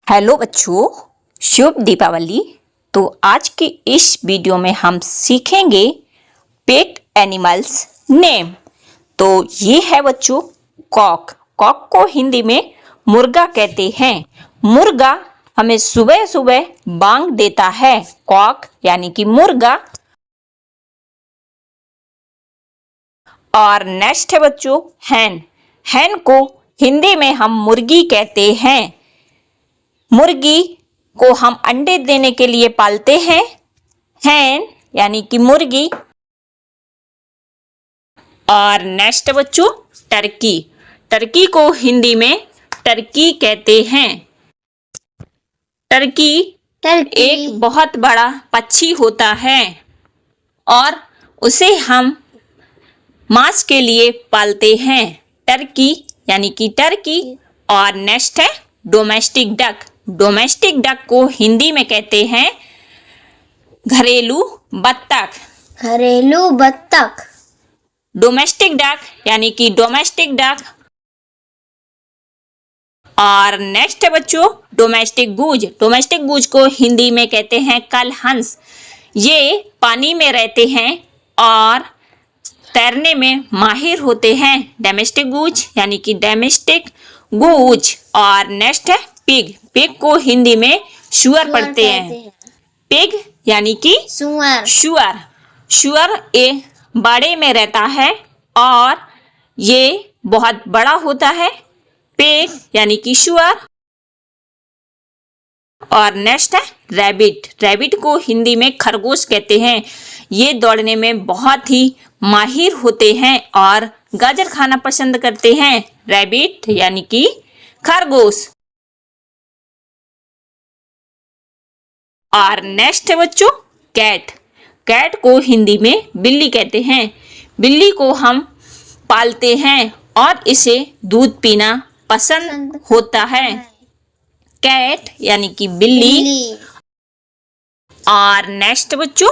Hello बच्चों, शुभ दीपावली। तो आज के इस वीडियो में हम सीखेंगे पेट एनिमल्स नेम। तो ये है बच्चों कॉक। कॉक को हिंदी में मुर्गा कहते हैं। मुर्गा हमें सुबह सुबह बांग देता है। कॉक यानी कि मुर्गा। और नेक्स्ट है बच्चों हैन। हैन को हिंदी में हम मुर्गी कहते हैं। मुर्गी को हम अंडे देने के लिए पालते हैं। हैन यानी कि मुर्गी। और नेक्स्ट बच्चों टर्की। टर्की को हिंदी में टर्की कहते हैं। टर्की एक बहुत बड़ा पक्षी होता है और उसे हम मांस के लिए पालते हैं। टर्की यानी कि टर्की। और नेक्स्ट है डोमेस्टिक डक। डोमेस्टिक डक को हिंदी में कहते हैं घरेलू बत्तख। घरेलू बत्तख। डोमेस्टिक डक यानी कि डोमेस्टिक डक। और नेक्स्ट है बच्चों डोमेस्टिक गूज। डोमेस्टिक गूज को हिंदी में कहते हैं कलहंस। ये पानी में रहते हैं और तैरने में माहिर होते हैं। डोमेस्टिक गूज यानी कि डोमेस्टिक गूज। और नेक्स्ट है पिग। पिग को हिंदी में सुअर पढ़ते हैं। पिग यानी कि सुअर। सुअर। सुअर एक बाड़े में रहता है और ये बहुत बड़ा होता है। पिग यानी कि सुअर। और नेक्स्ट है रैबिट। रैबिट को हिंदी में खरगोश कहते हैं। ये दौड़ने में बहुत ही माहिर होते हैं और गाजर खाना पसंद करते हैं। रैबिट यानी कि खरगोश। और नेक्स्ट है बच्चों कैट। कैट को हिंदी में बिल्ली कहते हैं। बिल्ली को हम पालते हैं और इसे दूध पीना पसंद होता है। कैट यानी कि बिल्ली। और नेक्स्ट बच्चों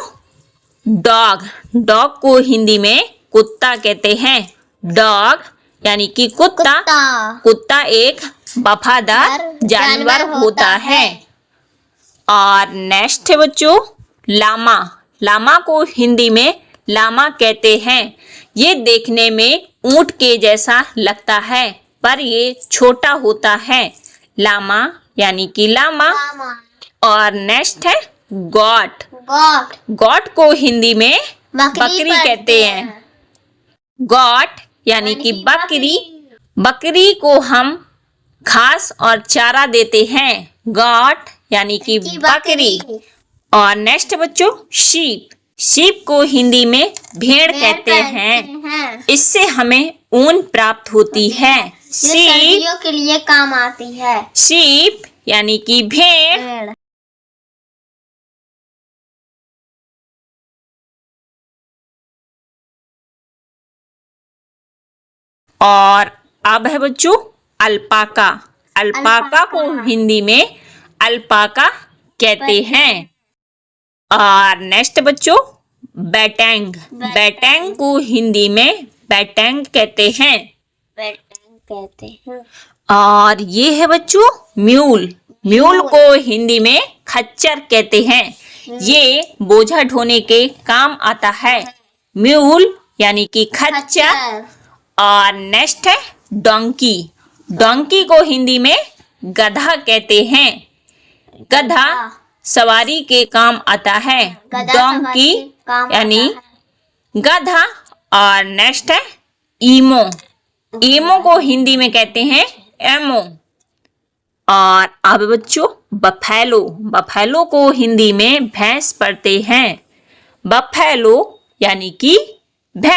डॉग। डॉग को हिंदी में कुत्ता कहते हैं। डॉग यानी कि कुत्ता। कुत्ता एक वफादार जानवर होता है। और नेक्स्ट है बच्चों लामा। लामा को हिंदी में लामा कहते हैं। ये देखने में ऊंट के जैसा लगता है पर ये छोटा होता है। लामा यानी कि लामा। और नेक्स्ट है गॉट। गॉट को हिंदी में बकरी कहते हैं। गॉट यानी कि बकरी। बकरी को हम घास और चारा देते हैं। गॉट यानी कि बकरी। और नेक्स्ट बच्चों शीप। शीप को हिंदी में भेड़ कहते हैं। इससे हमें ऊन प्राप्त होती है। सर्दियों के लिए काम आती है। शीप यानी कि भेड़। और अब है बच्चों अल्पाका। अल्पाका को हिंदी में अल्पाका कहते हैं। और नेक्स्ट बच्चों बैटैंग। बैटैंग को हिंदी में बैटैंग कहते हैं। और ये है बच्चों म्यूल। म्यूल को हिंदी में खच्चर कहते हैं। ये बोझा ढोने के काम आता है। म्यूल यानी कि खच्चर। और नेक्स्ट है डोंकी। डोंकी को हिंदी में गधा कहते हैं। गधा सवारी के काम आता है। डोंकी यानी गधा। और नेक्स्ट है ईमो। ईमो को हिंदी में कहते हैं एमो। और अब बच्चों बफेलो। बफेलो को हिंदी में भैंस पढ़ते हैं। बफेलो यानी कि भैंस।